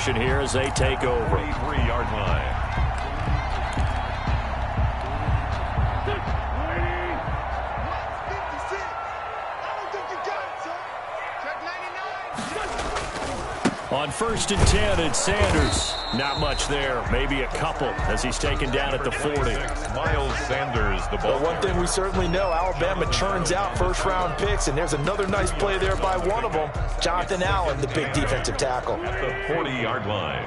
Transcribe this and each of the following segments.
possession here as they take over. 3-yard line. On 1st and 10, it's Sanders. Not much there. Maybe a couple as he's taken down at the 40. Miles Sanders, the ball. Well, one thing we certainly know, Alabama churns out first-round picks, and there's another nice play there by one of them, Jonathan Allen, the big defensive tackle. At the 40-yard line.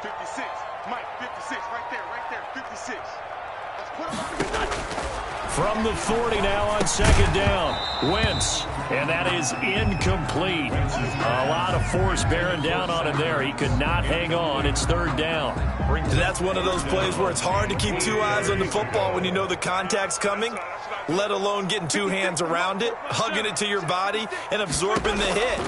56. Mike, 56. Right there. 56. Let's put him on. From the 40 now on 2nd down. Wentz. And that is incomplete. A lot of force bearing down on him there. He could not hang on. It's 3rd down. And that's one of those plays where it's hard to keep two eyes on the football when you know the contact's coming, let alone getting two hands around it, hugging it to your body, and absorbing the hit.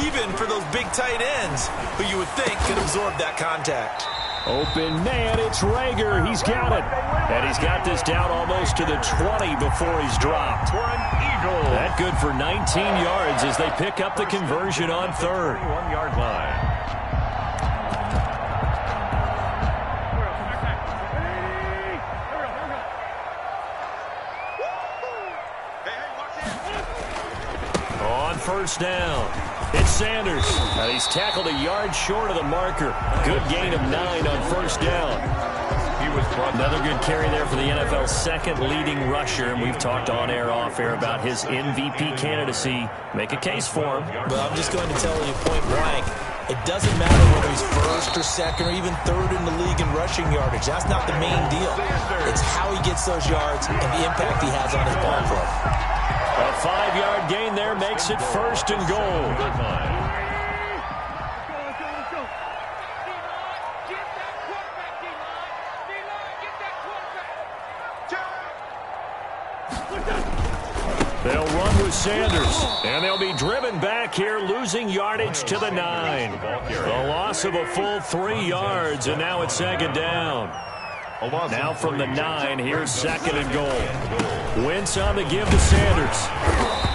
Even for those big tight ends who you would think could absorb that contact. Open man, it's Rager. He's got it. And he's got this down almost to the 20 before he's dropped. That good for 19 yards as they pick up the conversion on 3rd. 1-yard line. On 1st down, it's Sanders. And he's tackled a yard short of the marker. Good gain of 9 on 1st down. Another good carry there for the NFL's 2nd leading rusher, and we've talked on air, off air about his MVP candidacy. Make a case for him. Well, I'm just going to tell you point blank, it doesn't matter whether he's 1st or 2nd or even 3rd in the league in rushing yardage. That's not the main deal. It's how he gets those yards and the impact he has on his ball club. A 5-yard gain there makes it 1st and goal. They'll run with Sanders, and they'll be driven back here, losing yardage to the 9. A loss of a full 3 yards, and now it's 2nd down. Now from the 9, here's 2nd and goal. Wentz on the give to Sanders.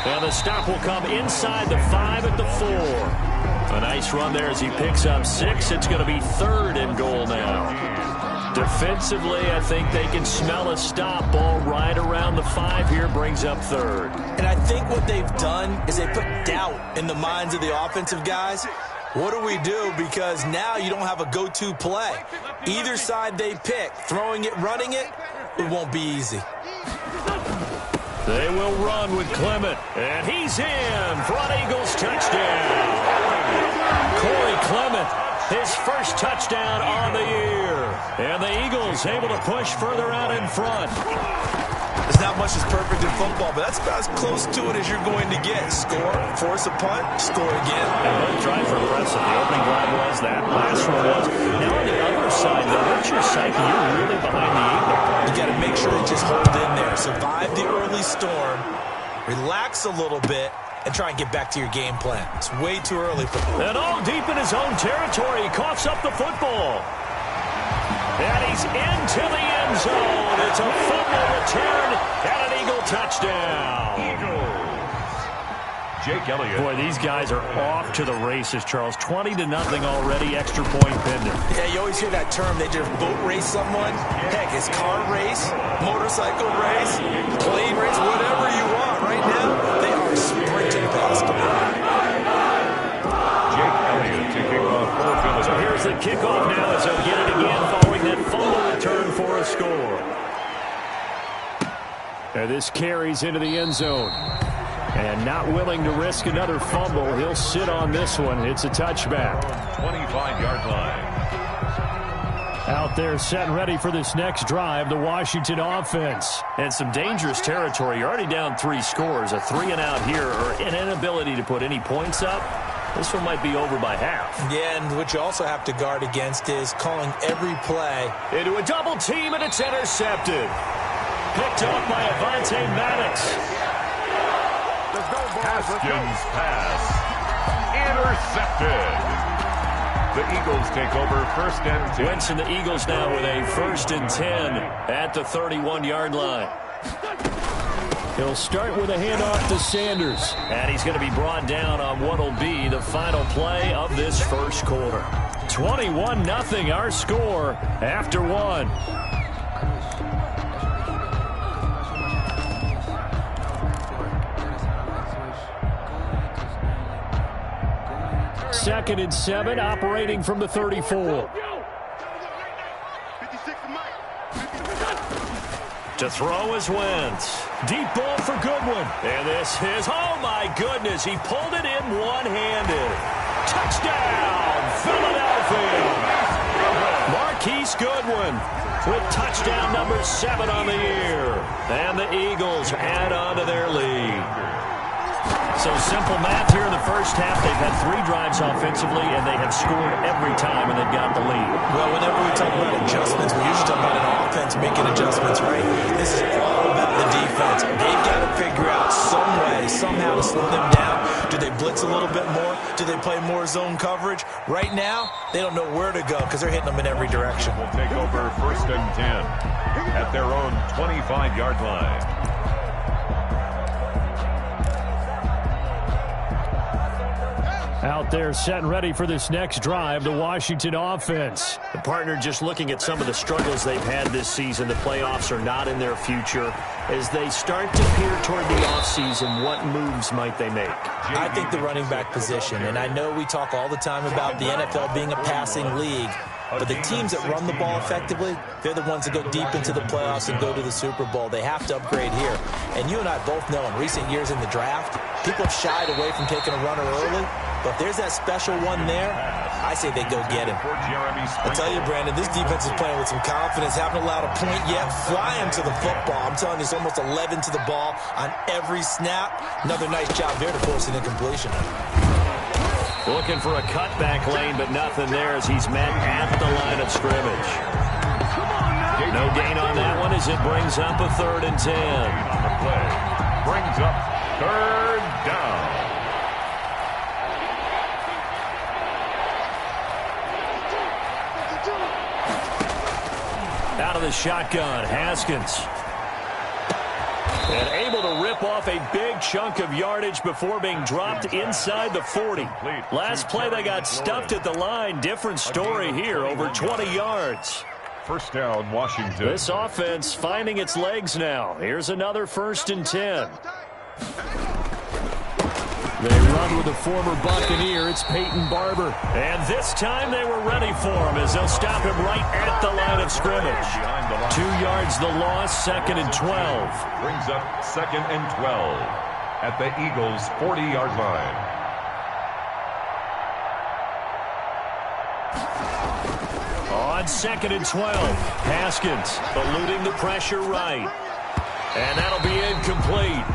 And the stop will come inside the 5 at the 4. A nice run there as he picks up 6. It's going to be 3rd and goal now. Defensively, I think they can smell a stop. Ball right around the 5 here, brings up 3rd. And I think what they've done is they put doubt in the minds of the offensive guys. What do we do? Because now you don't have a go-to play. Either side they pick, throwing it, running it, it won't be easy. They will run with Clement, and he's in. Front Eagles touchdown. Corey Clement, his first touchdown on the year. And the Eagles able to push further out in front. There's not much that's perfect in football, but that's about as close to it as you're going to get. Score, force a punt, score again. And both drives were impressive. The opening drive was that. Last one was. Now on the other side, though, what's your psyche? You're really behind the 8 ball. You got to make sure they just hold in there. Survive the early storm, relax a little bit, and try and get back to your game plan. It's way too early for them. And all deep in his own territory, he coughs up the football. And he's into the end zone. It's a fumble return and an Eagle touchdown. Eagles. Jake Elliott. Boy, these guys are off to the races, Charles. 20-0 already, extra point pending. Yeah, you always hear that term. They just boat race someone. Heck, it's car race, motorcycle race, plane race, whatever you want. Right now, they are sprinting past them. Jake Elliott to kick off for Philadelphia. So here's the kickoff now as they'll get it again following that fumble return for a score. And this carries into the end zone. And not willing to risk another fumble, he'll sit on this one. It's a touchback. 25-yard line. Out there set and ready for this next drive, the Washington offense. And some dangerous territory. You're already down 3 scores. A 3-and-out here or an inability to put any points up. This one might be over by half. Yeah, and what you also have to guard against is calling every play into a double team, and it's intercepted. Picked off by Avonte Maddox. Haskins pass. Intercepted. The Eagles take over 1st and 10. Wentz and the Eagles now with a 1st and 10 at the 31-yard line. He'll start with a handoff to Sanders. And he's going to be brought down on what will be the final play of this first quarter. 21-0 our score after one. Second and 7, operating from the 34. To throw is Wentz. Deep ball for Goodwin. And this is, oh my goodness, he pulled it in one-handed. Touchdown, Philadelphia. Marquise Goodwin with touchdown number 7 on the year. And the Eagles add on to their lead. So simple math here in the first half. They've had 3 drives offensively, and they have scored every time, and they've got the lead. Well, whenever we talk about adjustments, we usually talk about an offense making adjustments, right? This is all about the defense. They've got to figure out some way, somehow to slow them down. Do they blitz a little bit more? Do they play more zone coverage? Right now, they don't know where to go because they're hitting them in every direction. Will take over first and 10 at their own 25-yard line. Out there set and ready for this next drive, the Washington offense. The partner just looking at some of the struggles they've had this season. The playoffs are not in their future. As they start to peer toward the offseason, what moves might they make? I think the running back position, and I know we talk all the time about the NFL being a passing league, but the teams that run the ball effectively, they're the ones that go deep into the playoffs and go to the Super Bowl. They have to upgrade here. And you and I both know in recent years in the draft, people have shied away from taking a runner early. But if there's that special one there, I say they go get him. I tell you, Brandon, this defense is playing with some confidence. Haven't allowed a point yet. Flying to the football. I'm telling you, it's almost 11 to the ball on every snap. Another nice job there to force an incompletion. Looking for a cutback lane, but nothing there as he's met at the line of scrimmage. No gain on that one as it brings up a 3rd and 10. Brings up 3rd down. Out of the shotgun, Haskins. And able to rip off a big chunk of yardage before being dropped inside the 40. Last play, they got stuffed at the line. Different story here, over 20 yards. First down, Washington. This offense finding its legs now. Here's another 1st and 10. They run with a former Buccaneer. It's Peyton Barber. And this time they were ready for him as they'll stop him right at the line of scrimmage. 2 yards the loss, 2nd and 12. Brings up 2nd and 12 at the Eagles' 40-yard line. On 2nd and 12, Haskins eluding the pressure right. And that'll be incomplete.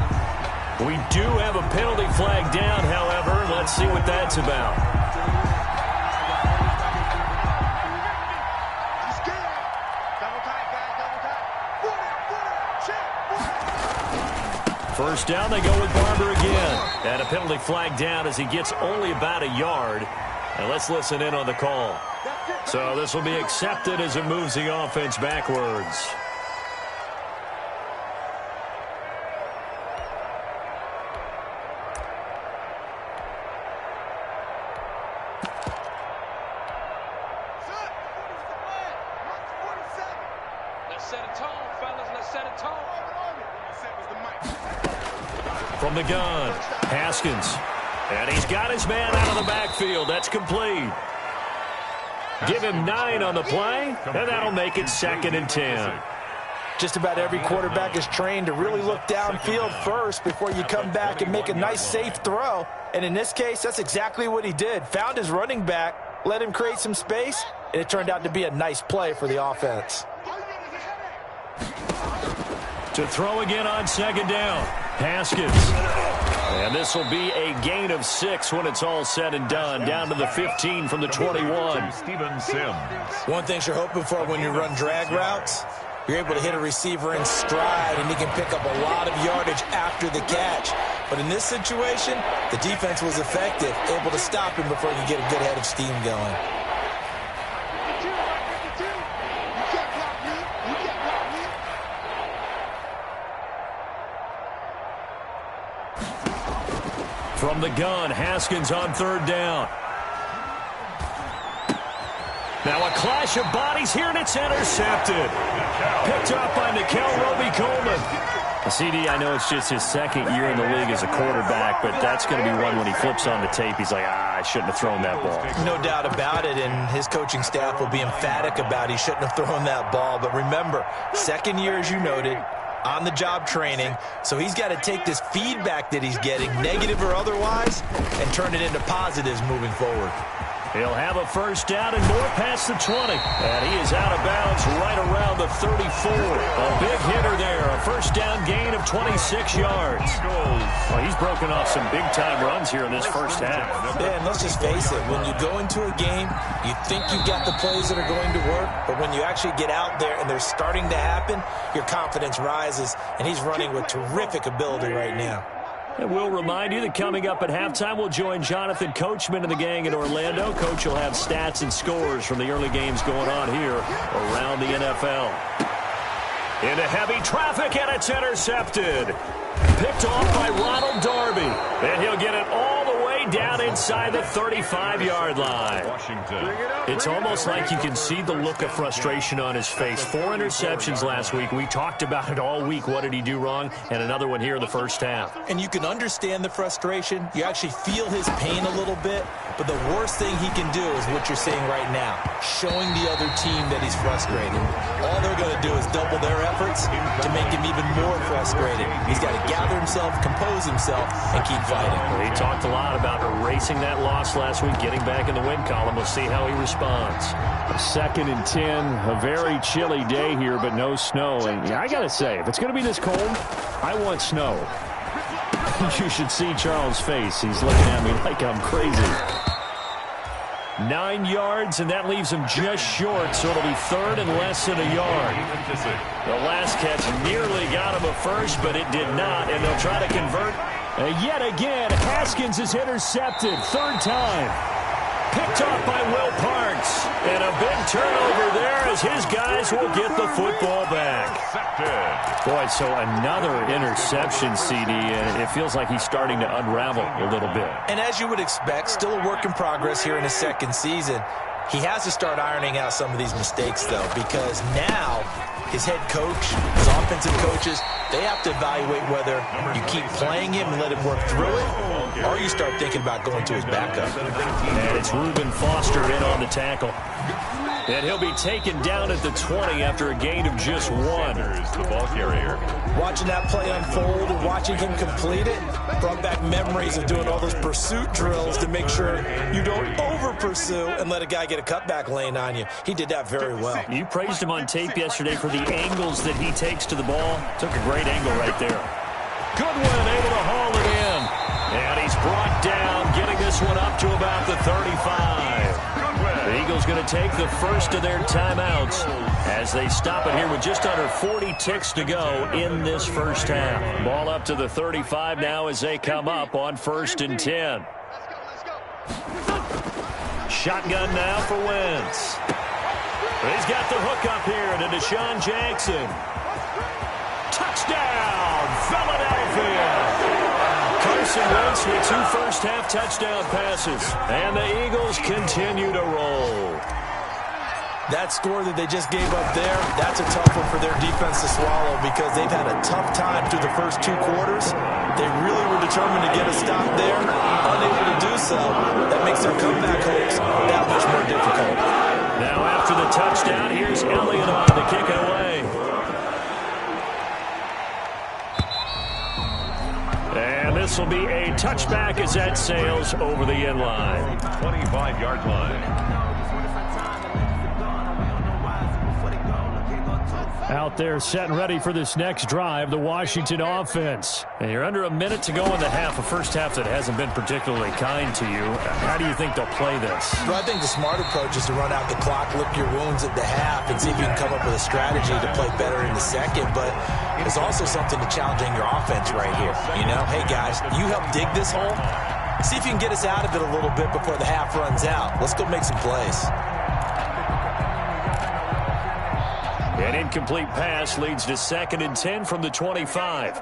We do have a penalty flag down, however. Let's see what that's about. First down, they go with Barber again. And a penalty flag down as he gets only about a yard. And let's listen in on the call. So this will be accepted as it moves the offense backwards. From the gun, Haskins. And he's got his man out of the backfield. That's complete. Give him 9 on the play, and that'll make it 2nd and 10. Just about every quarterback is trained to really look downfield first before you come back and make a nice, safe throw. And in this case, that's exactly what he did. Found his running back, let him create some space, and it turned out to be a nice play for the offense. To throw again on 2nd down, Haskins. And this will be a gain of 6 when it's all said and done. Down to the 15 from the 21. Steven Sims. One thing you're hoping for when you run drag routes, you're able to hit a receiver in stride, and he can pick up a lot of yardage after the catch. But in this situation, the defense was effective, able to stop him before he could get a good head of steam going. From the gun, Haskins on third down. Now a clash of bodies here, and it's intercepted. Picked up by Roby-Coleman. CD, I know it's just his second year in the league as a quarterback, but that's going to be one when he flips on the tape. He's like, I shouldn't have thrown that ball. No doubt about it, and his coaching staff will be emphatic about he shouldn't have thrown that ball. But remember, second year, as you noted, on-the-job training, so he's got to take this feedback that he's getting, negative or otherwise, and turn it into positives moving forward. He'll have a first down and more past the 20. And he is out of bounds right around the 34. A big hitter there. A first down gain of 26 yards. Well, he's broken off some big-time runs here in this first half. Yeah, and let's just face it. When you go into a game, you think you've got the plays that are going to work, but when you actually get out there and they're starting to happen, your confidence rises, and he's running with terrific ability right now. And we'll remind you that coming up at halftime, we'll join Jonathan Coachman and the gang in Orlando. Coach will have stats and scores from the early games going on here around the NFL. Into heavy traffic, and it's intercepted. Picked off by Ronald Darby. And he'll get it all the way down inside the 35-yard line. It's almost like you can see the look of frustration on his face. 4 interceptions last week. We talked about it all week. What did he do wrong? And another one here in the first half. And you can understand the frustration. You actually feel his pain a little bit. But the worst thing he can do is what you're seeing right now, showing the other team that he's frustrated. All they're going to do is double their efforts to make him even more frustrated. He's got to gather himself, compose himself, and keep fighting. Well, he talked a lot about erasing that loss last week, getting back in the win column. We'll see how he responds. 2nd and 10, a very chilly day here, but no snow. And I got to say, if it's going to be this cold, I want snow. You should see Charles' face. He's looking at me like I'm crazy. 9 yards, and that leaves him just short, so it'll be 3rd and less than a yard. The last catch nearly got him a first, but it did not, and they'll try to convert. Yet again, Haskins is intercepted, 3rd time. Picked off by Will Parks, and a big turnover there as his guys will get the football back. Boy, so another interception, CD, and it feels like he's starting to unravel a little bit. And as you would expect, still a work in progress here in his second season. He has to start ironing out some of these mistakes, though, because now his head coach, his offensive coaches, they have to evaluate whether you keep playing him and let him work through it, or you start thinking about going to his backup. And it's Reuben Foster in on the tackle. And he'll be taken down at the 20 after a gain of just 1. The ball carrier. Watching that play unfold and watching him complete it brought back memories of doing all those pursuit drills to make sure you don't over-pursue and let a guy get a cutback lane on you. He did that very well. You praised him on tape yesterday for the angles that he takes to the ball. Took a great angle right there. Goodwin able to haul it in. And he's brought down, getting this one up to about the 35. The Eagles going to take the first of their timeouts as they stop it here with just under 40 ticks to go in this first half. Ball up to the 35 now as they come up on 1st and 10. Shotgun now for Wentz. He's got the hook up here to Deshaun Jackson. Touchdown, Philadelphia. Carson Wentz with 2 first-half touchdown passes. And the Eagles continue to roll. That score that they just gave up there, that's a tough one for their defense to swallow because they've had a tough time through the first 2 quarters. They really were determined to get a stop there, unable to do so. That makes their comeback hopes that much more difficult. Now after the touchdown, here's Elliott on to kick it away. And this will be a touchback as that sails over the end line. 25-yard line. Out there set and ready for this next drive, the Washington offense. And you're under a minute to go in the half, a first half that hasn't been particularly kind to you. How do you think they'll play this? Well, I think the smart approach is to run out the clock, lick your wounds at the half, and see if you can come up with a strategy to play better in the second. But there's also something to challenging your offense right here. You know, hey, guys, you help dig this hole. See if you can get us out of it a little bit before the half runs out. Let's go make some plays. An incomplete pass leads to 2nd and 10 from the 25.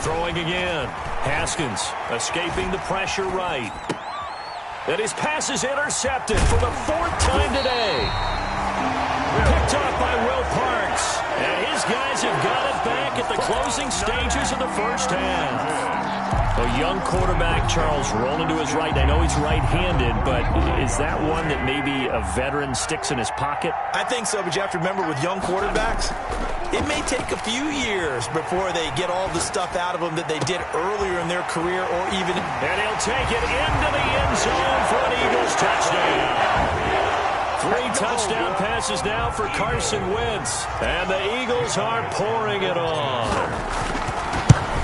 Throwing again. Haskins escaping the pressure right. And his pass is intercepted for the 4th time today. Picked off by Will Parks. And his guys have got it back at the closing stages of the first half. A young quarterback, Charles, rolling to his right. I know he's right-handed, but is that one that maybe a veteran sticks in his pocket? I think so, but you have to remember with young quarterbacks, it may take a few years before they get all the stuff out of them that they did earlier in their career or even... And he'll take it into the end zone for an Eagles touchdown. 3 touchdown passes now for Carson Wentz. And the Eagles are pouring it on.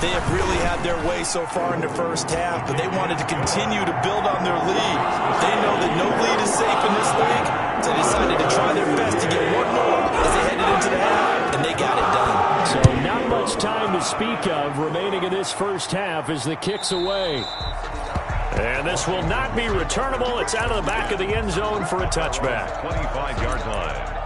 They have really had their way so far in the first half, but they wanted to continue to build on their lead. They know that no lead is safe in this league, so they decided to try their best to get one more as they headed into the half, and they got it done. So not much time to speak of remaining in this first half as the kick's away. And this will not be returnable. It's out of the back of the end zone for a touchback. 25-yard line.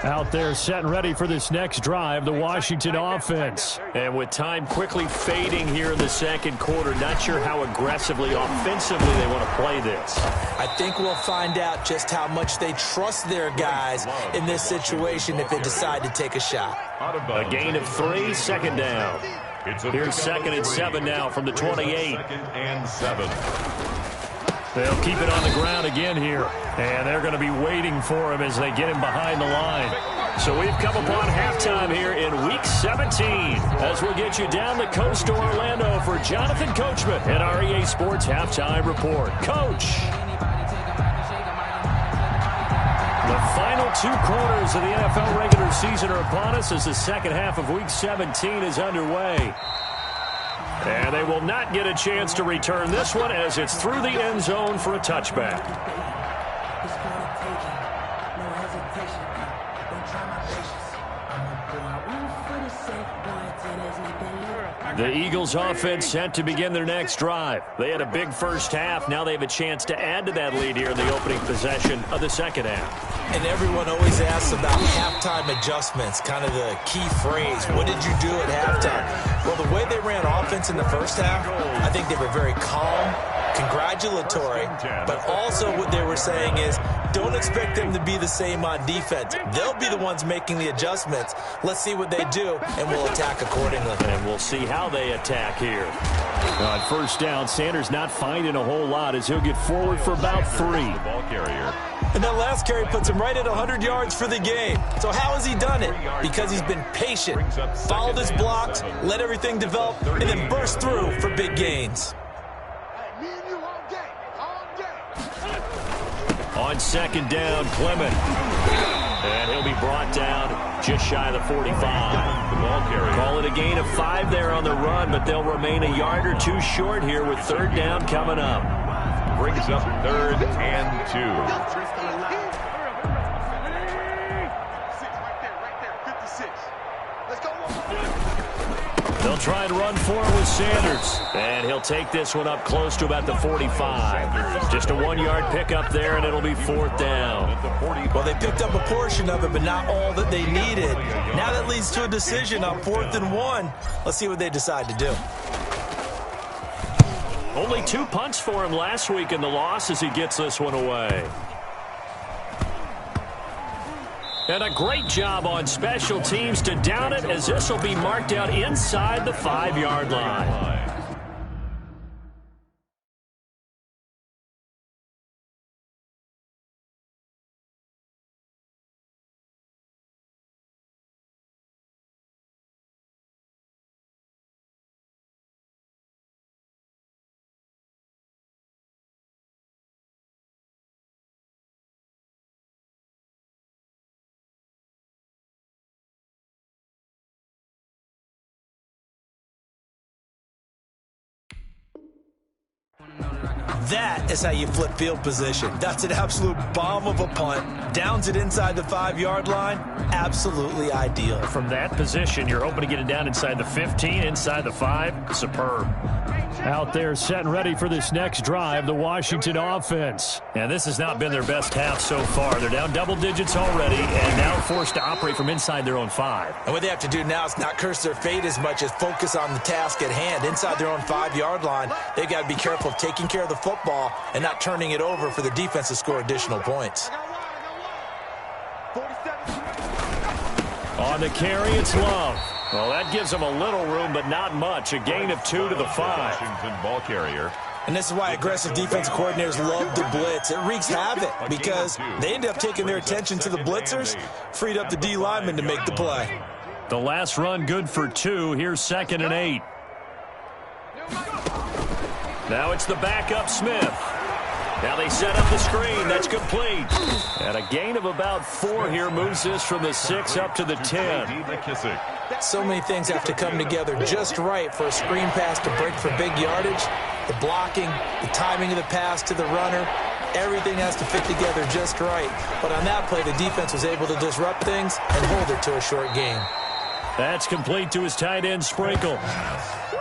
Out there set and ready for this next drive, the Washington offense. And with time quickly fading here in the second quarter, not sure how aggressively, offensively they want to play this. I think we'll find out just how much they trust their guys in this situation if they decide to take a shot. A gain of 3, second down. Here's 2nd and 7 now from the 28. 2nd and 7. They'll keep it on the ground again here. And they're going to be waiting for him as they get him behind the line. So we've come upon halftime here in Week 17 as we'll get you down the coast to Orlando for Jonathan Coachman and our EA Sports Halftime Report. Coach! The final 2 quarters of the NFL regular season are upon us as the second half of Week 17 is underway. And they will not get a chance to return this one as it's through the end zone for a touchback. The Eagles offense set to begin their next drive. They had a big first half. Now they have a chance to add to that lead here in the opening possession of the second half. And everyone always asks about halftime adjustments, kind of the key phrase. What did you do at halftime? Well, the way they ran offense in the first half, I think they were very calm, congratulatory, but also what they were saying is don't expect them to be the same on defense. They'll be the ones making the adjustments. Let's see what they do, and we'll attack accordingly. And we'll see how they attack here. On first down, Sanders not finding a whole lot as he'll get forward for about 3. Ball carrier. And that last carry puts him right at 100 yards for the game. So how has he done it? Because he's been patient, followed his blocks, let everything develop, and then burst through for big gains. On second down, Clement. And he'll be brought down just shy of the 45. The ball carrier. Call it a gain of 5 there on the run, but they'll remain a yard or 2 short here with third down coming up. Brings up 3rd and 2. They'll try and run for it with Sanders. And he'll take this one up close to about the 45. Just a 1-yard pickup there, and it'll be 4th down. Well, they picked up a portion of it, but not all that they needed. Now that leads to a decision on 4th and 1. Let's see what they decide to do. Only 2 punts for him last week in the loss as he gets this one away. And a great job on special teams to down it as this will be marked out inside the 5-yard line. That is how you flip field position. That's an absolute bomb of a punt. Downs it inside the 5-yard line. Absolutely ideal. From that position, you're hoping to get it down inside the 15, inside the 5. Superb. Out there set and ready for this next drive, the Washington offense. And this has not been their best half so far. They're down double digits already and now forced to operate from inside their own 5. And what they have to do now is not curse their fate as much as focus on the task at hand. Inside their own 5-yard line, they've got to be careful of taking care of the football and not turning it over for the defense to score additional points. On the carry, it's Love. Well, that gives them a little room, but not much. A gain of 2 to the 5. Washington ball carrier. And this is why aggressive defensive coordinators love to blitz. It wreaks havoc because they end up taking their attention to the blitzers, freed up the D lineman to make the play. The last run good for 2. Here's 2nd and 8. Now it's the backup Smith. Now they set up the screen. That's complete. And a gain of about 4 here moves this from the 6 up to the 10. So many things have to come together just right for a screen pass to break for big yardage. The blocking, the timing of the pass to the runner, everything has to fit together just right. But on that play, the defense was able to disrupt things and hold it to a short gain. That's complete to his tight end, Sprinkle.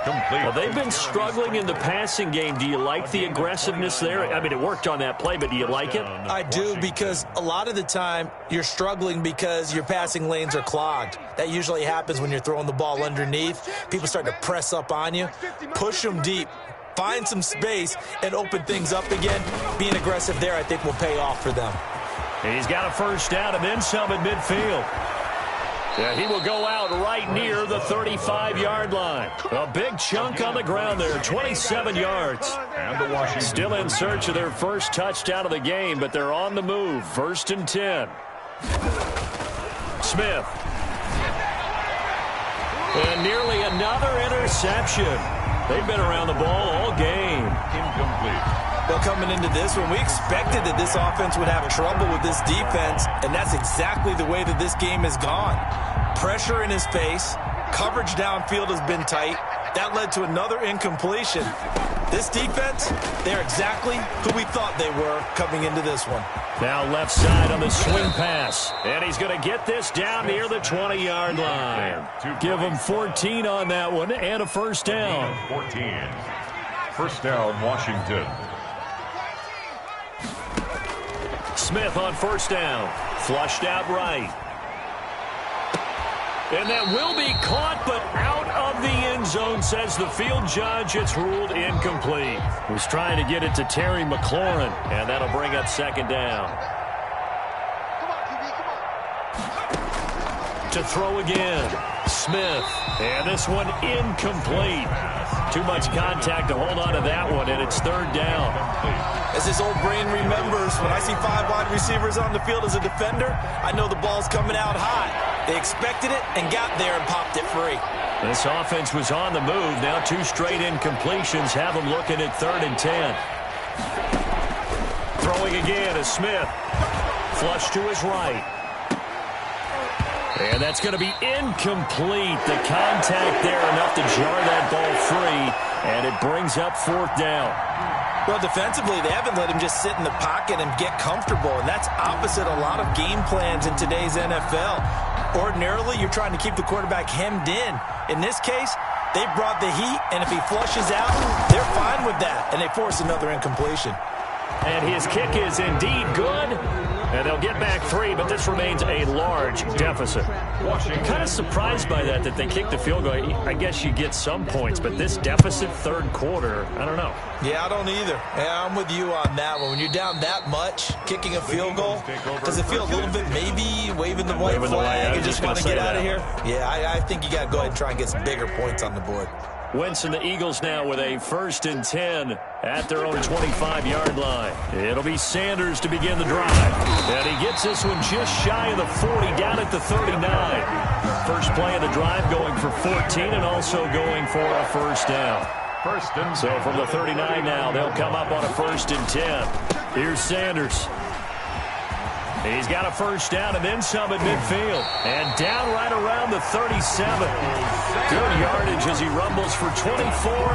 Complete. Well, they've been struggling in the passing game. Do you like the aggressiveness there? I mean, it worked on that play, but do you like it? I do, because a lot of the time you're struggling because your passing lanes are clogged. That usually happens when you're throwing the ball underneath. People start to press up on you. Push them deep. Find some space and open things up again. Being aggressive there, I think, will pay off for them. He's got a first down and then some at midfield. Yeah, he will go out right near the 35-yard line. A big chunk on the ground there, 27 yards. And the Washington still in search of their first touchdown of the game, but they're on the move. 1st and 10. Smith. And nearly another interception. They've been around the ball all game. Incomplete. Well, coming into this one, we expected that this offense would have trouble with this defense, and that's exactly the way that this game has gone. Pressure in his face, coverage downfield has been tight. That led to another incompletion. This defense, they're exactly who we thought they were coming into this one. Now left side on the swing pass, and he's going to get this down near the 20-yard line. Give him 14 on that one and a first down. 14. First down, Washington. Smith on first down. Flushed out right. And that will be caught, but out of the end zone, says the field judge. It's ruled incomplete. Was trying to get it to Terry McLaurin, and that'll bring up 2nd down. To throw again. Smith. And this one incomplete. Too much contact to hold on to that one, and it's 3rd down. As his old brain remembers, when I see 5 wide receivers on the field as a defender, I know the ball's coming out high. They expected it and got there and popped it free. This offense was on the move. Now 2 straight incompletions have them looking at 3rd and 10. Throwing again is Smith. Flush to his right. And that's going to be incomplete. The contact there enough to jar that ball free, and it brings up 4th down. Well, defensively, they haven't let him just sit in the pocket and get comfortable, and that's opposite a lot of game plans in today's NFL. Ordinarily, you're trying to keep the quarterback hemmed in. In this case, they brought the heat, and if he flushes out, they're fine with that, and they force another incompletion. And his kick is indeed good. And they'll get back 3, but this remains a large deficit. I'm kind of surprised by that they kicked the field goal. I guess you get some points, but this deficit 3rd quarter, I don't know. Yeah, I don't either. Yeah, I'm with you on that one. When you're down that much, kicking a field goal, does it feel a little bit maybe waving the white flag and just want to get out of here? Yeah, I think you got to go ahead and try and get some bigger points on the board. Wentz and the Eagles now with a 1st and 10 at their own 25-yard line. It'll be Sanders to begin the drive. And he gets this one just shy of the 40, down at the 39. First play of the drive going for 14 and also going for a first down. So from the 39 now, they'll come up on a 1st and 10. Here's Sanders. He's got a first down and then some at midfield. And down right around the 37. Good yardage as he rumbles for 24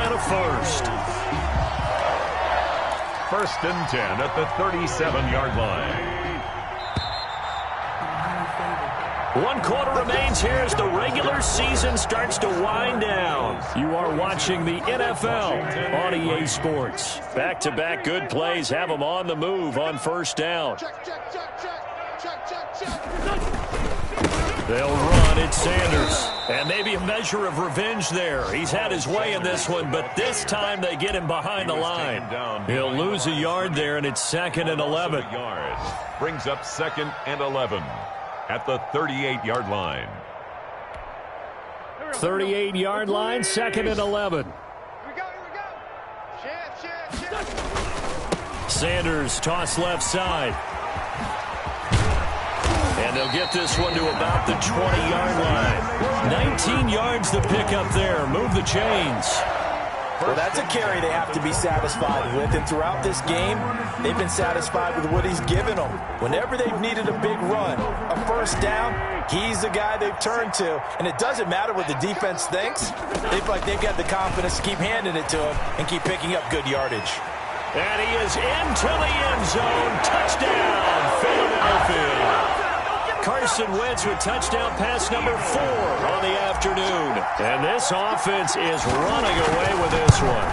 and a first. First and 10 at the 37-yard line. 1 quarter remains here as the regular season starts to wind down. You are watching the NFL on EA Sports. Back-to-back good plays have them on the move on first down. They'll run. It's Sanders. And maybe a measure of revenge there. He's had his way in this one, but this time they get him behind the line. He'll lose a yard there, and it's 2nd and 11. Brings up 2nd and 11 at the 38-yard line. 38-yard line, 2nd and 11. Here we go. Chance. Sanders toss left side. And they'll get this one to about the 20-yard line. 19 yards to pick up there. Move the chains. Well, that's a carry they have to be satisfied with. And throughout this game, they've been satisfied with what he's given them. Whenever they've needed a big run, a first down, he's the guy they've turned to. And it doesn't matter what the defense thinks. They feel like they've got the confidence to keep handing it to him and keep picking up good yardage. And he is into the end zone. Touchdown, Philadelphia. Carson Wentz with touchdown pass number 4 on the afternoon. And this offense is running away with this one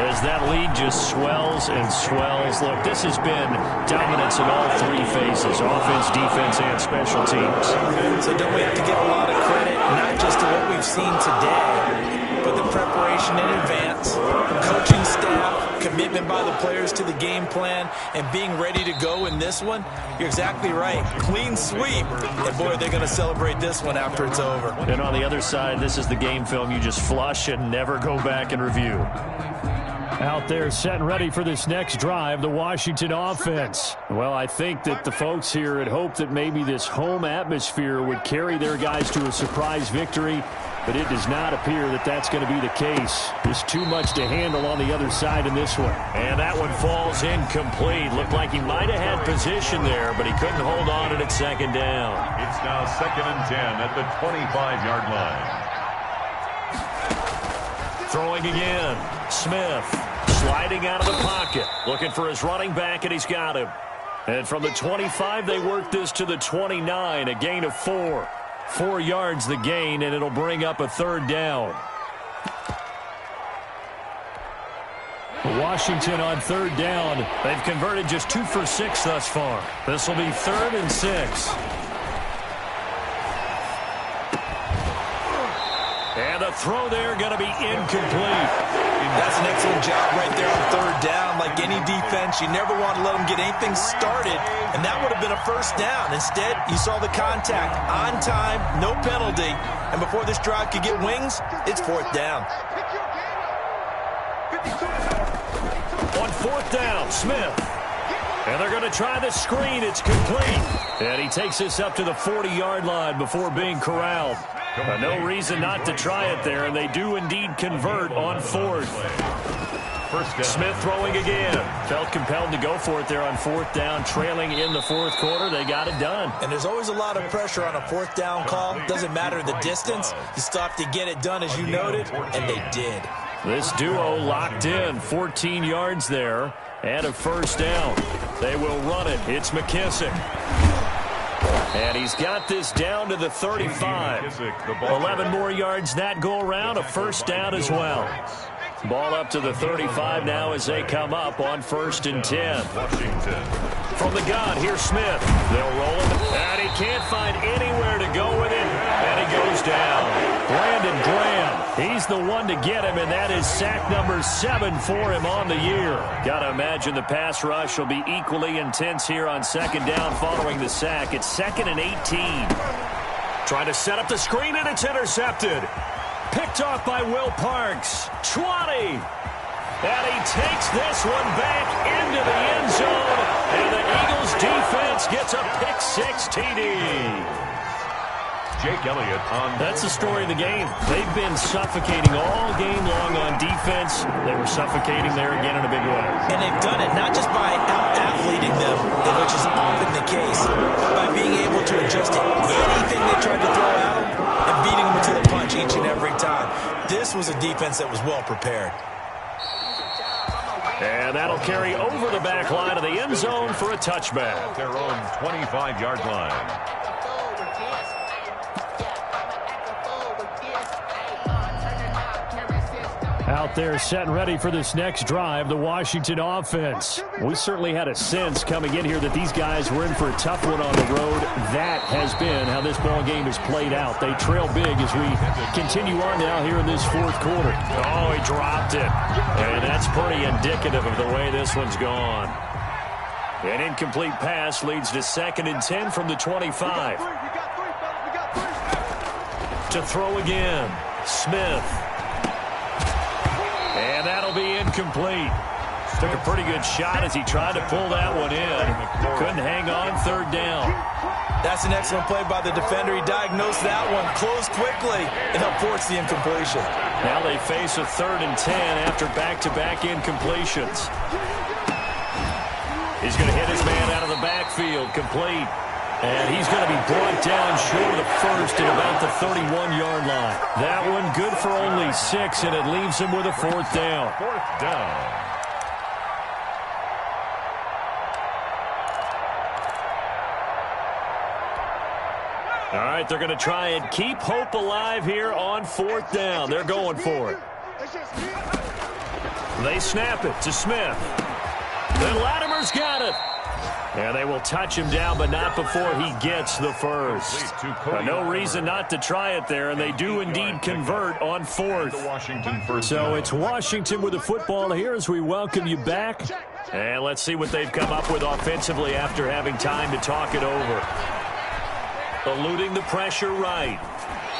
as that lead just swells and swells. Look, this has been dominance in all 3 phases, offense, defense, and special teams. So don't we have to give a lot of credit, not just to what we've seen today, but the preparation in advance, coaching staff, commitment by the players to the game plan, and being ready to go in this one? You're exactly right. Clean sweep. And boy, they're going to celebrate this one after it's over. And on the other side, this is the game film you just flush and never go back and review. Out there set and ready for this next drive, the Washington offense. Well, I think that the folks here had hoped that maybe this home atmosphere would carry their guys to a surprise victory, but it does not appear that that's going to be the case. There's too much to handle on the other side in this one. And that one falls incomplete. Looked like he might have had position there, but he couldn't hold on to it 2nd down. It's now 2nd and 10 at the 25-yard line. Throwing again. Smith sliding out of the pocket. Looking for his running back, and he's got him. And from the 25, they work this to the 29. A gain of 4. 4 yards the gain, and it'll bring up a 3rd down. Washington on 3rd down. They've converted just 2 for 6 thus far. This will be 3rd and 6. And a throw there going to be incomplete. That's an excellent job right there on 3rd down. Like any defense, you never want to let them get anything started, and that would have been a first down. Instead, you saw the contact on time, no penalty, and before this drive could get wings, it's 4th down. On 4th down, Smith. And they're going to try the screen. It's complete. And he takes this up to the 40-yard line before being corralled. No reason not to try it there, and they do indeed convert on 4th. Smith throwing again. Felt compelled to go for it there on 4th down, trailing in the 4th quarter. They got it done. And there's always a lot of pressure on a 4th down call. Doesn't matter the distance. You still have to get it done, as you noted, and they did. This duo locked in. 14 yards there and a first down. They will run it. It's McKissick. And he's got this down to the 35. 11 more yards that go around, a first down as well. Ball up to the 35 now as they come up on 1st and 10. From the gun, here's Smith. They'll roll him, and he can't find anywhere to go with it, and he goes down. Brandon Graham, he's the one to get him, and that is sack number 7 for him on the year. Got to imagine the pass rush will be equally intense here on 2nd down following the sack. It's 2nd and 18. Trying to set up the screen, and it's intercepted. Picked off by Will Parks. 20. And he takes this one back into the end zone. And the Eagles defense gets a pick-6 TD. Jake Elliott on. That's the story of the game. They've been suffocating all game long on defense. They were suffocating there again in a big way. And they've done it not just by out-athleting them, which is often the case, but by being able to adjust to anything they tried to throw at them and beating them to the punch each and every time. This was a defense that was well prepared. And that'll carry over the back line of the end zone for a touchback. Their own 25-yard line. Out there set and ready for this next drive, the Washington offense. We certainly had a sense coming in here that these guys were in for a tough one on the road. That has been how this ball game has played out. They trail big as we continue on now here in this fourth quarter. Oh, he dropped it. And that's pretty indicative of the way this one's gone. An incomplete pass leads to 2nd and 10 from the 25. To throw again, Smith. And that'll be incomplete. Took a pretty good shot as he tried to pull that one in. Couldn't hang on, 3rd down. That's an excellent play by the defender. He diagnosed that one, closed quickly, and helped force the incompletion. Now they face a 3rd and 10 after back-to-back incompletions. He's going to hit his man out of the backfield, complete. And he's going to be brought down short of the first at about the 31-yard line. That one good for only 6, and it leaves him with a 4th down. 4th down. All right, they're going to try and keep hope alive here on 4th down. They're going for it. They snap it to Smith. Then Latimer's got it. And they will touch him down, but not before he gets the first. No reason not to try it there, and they do indeed convert on 4th. So it's Washington with the football here as we welcome you back. And let's see what they've come up with offensively after having time to talk it over. Eluding the pressure right.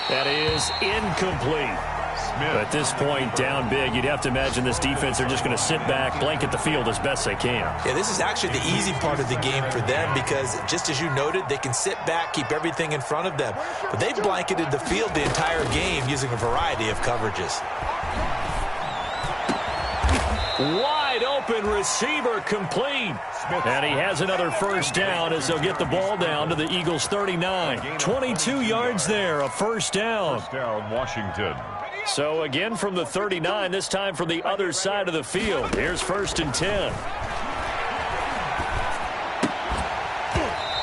That is incomplete. At this point, down big, you'd have to imagine this defense, they're just going to sit back, blanket the field as best they can. Yeah, this is actually the easy part of the game for them because, just as you noted, they can sit back, keep everything in front of them. But they've blanketed the field the entire game using a variety of coverages. Wide open receiver complete. And he has another first down as they'll get the ball down to the Eagles' 39. 22 yards there, a first down. First down, Washington. So again from the 39, this time from the other side of the field. Here's 1st and 10.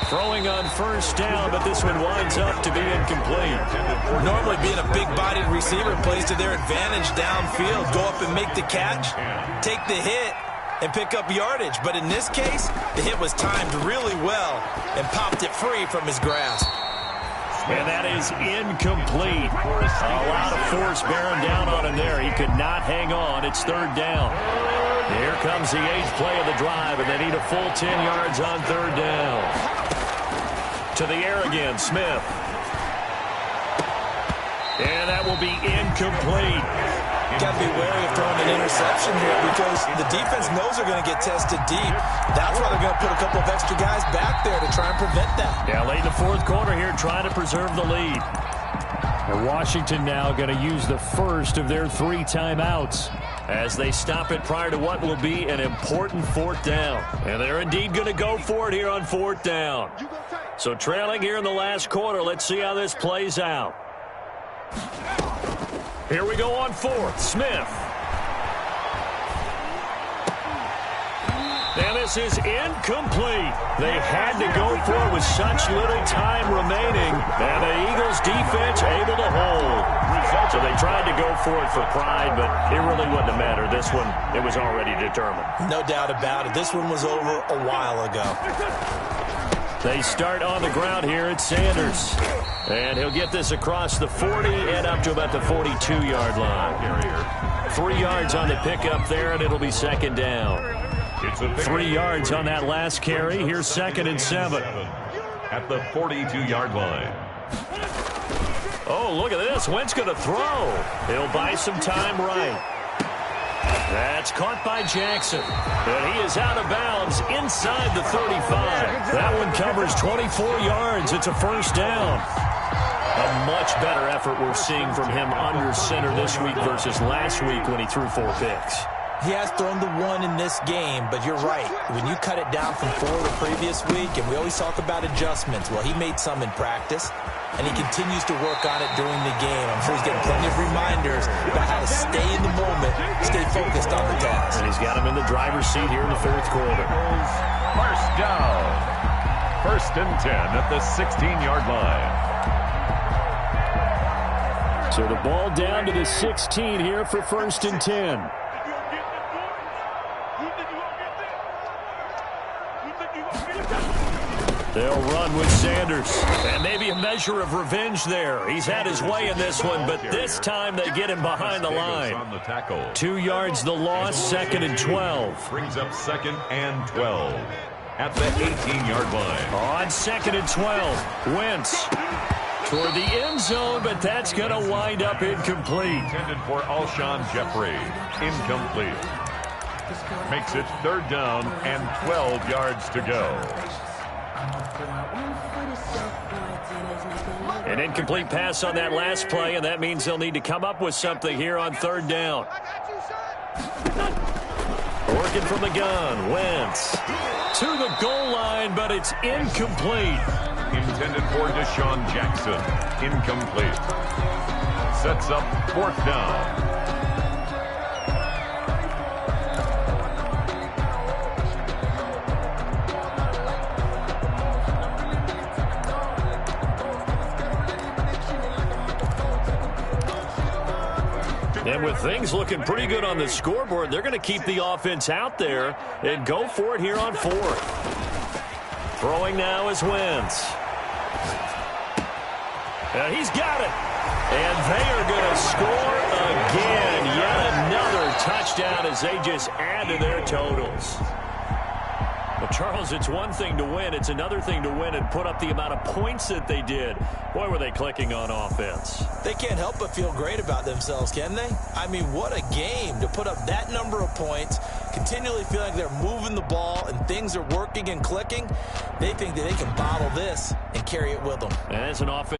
Throwing on first down, but this one winds up to be incomplete. Normally being a big-bodied receiver plays to their advantage downfield. Go up and make the catch, take the hit, and pick up yardage. But in this case, the hit was timed really well and popped it free from his grasp. And that is incomplete. A lot of force bearing down on him there. He could not hang on. It's 3rd down. Here comes the 8th play of the drive, and they need a full 10 yards on 3rd down. To the air again, Smith. And that will be incomplete. Got to be wary of throwing an interception here because the defense knows they're going to get tested deep. That's why they're going to put a couple of extra guys back there to try and prevent that. Yeah, late in the 4th quarter here, trying to preserve the lead. And Washington now going to use the first of their 3 timeouts as they stop it prior to what will be an important 4th down. And they're indeed going to go for it here on 4th down. So trailing here in the last quarter, let's see how this plays out. Here we go on 4th. Smith. And this is incomplete. They had to go for it with such little time remaining. And the Eagles defense able to hold. So they tried to go for it for pride, but it really wouldn't have mattered. This one, it was already determined. No doubt about it. This one was over a while ago. They start on the ground here at Sanders. And he'll get this across the 40 and up to about the 42-yard line. 3 yards on the pickup there, and it'll be 2nd down. 3 yards on that last carry. Here's 2nd and 7. At the 42-yard line. Oh, look at this. Wentz going to throw. He'll buy some time right. That's caught by Jackson. And he is out of bounds inside the 35. That one covers 24 yards. It's a first down. A much better effort we're seeing from him under center this week versus last week when he threw 4 picks. He has thrown the 1 in this game, but you're right. When you cut it down from 4 the previous week, and we always talk about adjustments, well, he made some in practice. and he continues to work on it during the game. I'm sure he's getting plenty of reminders about how to stay in the moment, stay focused on the task. And he's got him in the driver's seat here in the fourth quarter. First down. 1st and 10 at the 16-yard line. So the ball down to the 16 here for 1st and 10. They'll run with Sanders. And maybe a measure of revenge there. He's had his way in this one, but this time they get him behind the line. 2 yards the loss, 2nd and 12. Brings up 2nd and 12 at the 18-yard line. On 2nd and 12, Wentz toward the end zone, but that's going to wind up incomplete. Intended for Alshon Jeffrey. Incomplete. Makes it 3rd down and 12 yards to go. An incomplete pass on that last play, and that means they'll need to come up with something here on 3rd down. Working from the gun, Wentz to the goal line, but it's incomplete. Intended for Deshaun Jackson. Incomplete. Sets up 4th down. And with things looking pretty good on the scoreboard, they're going to keep the offense out there and go for it here on 4th. Throwing now is Wentz. And he's got it. And they are going to score again. Yet another touchdown as they just add to their totals. Well, Charles, it's one thing to win. It's another thing to win and put up the amount of points that they did. Boy, were they clicking on offense. They can't help but feel great about themselves, can they? I mean, what a game to put up that number of points, continually feel like they're moving the ball and things are working and clicking. They think that they can bottle this and carry it with them. And as an offense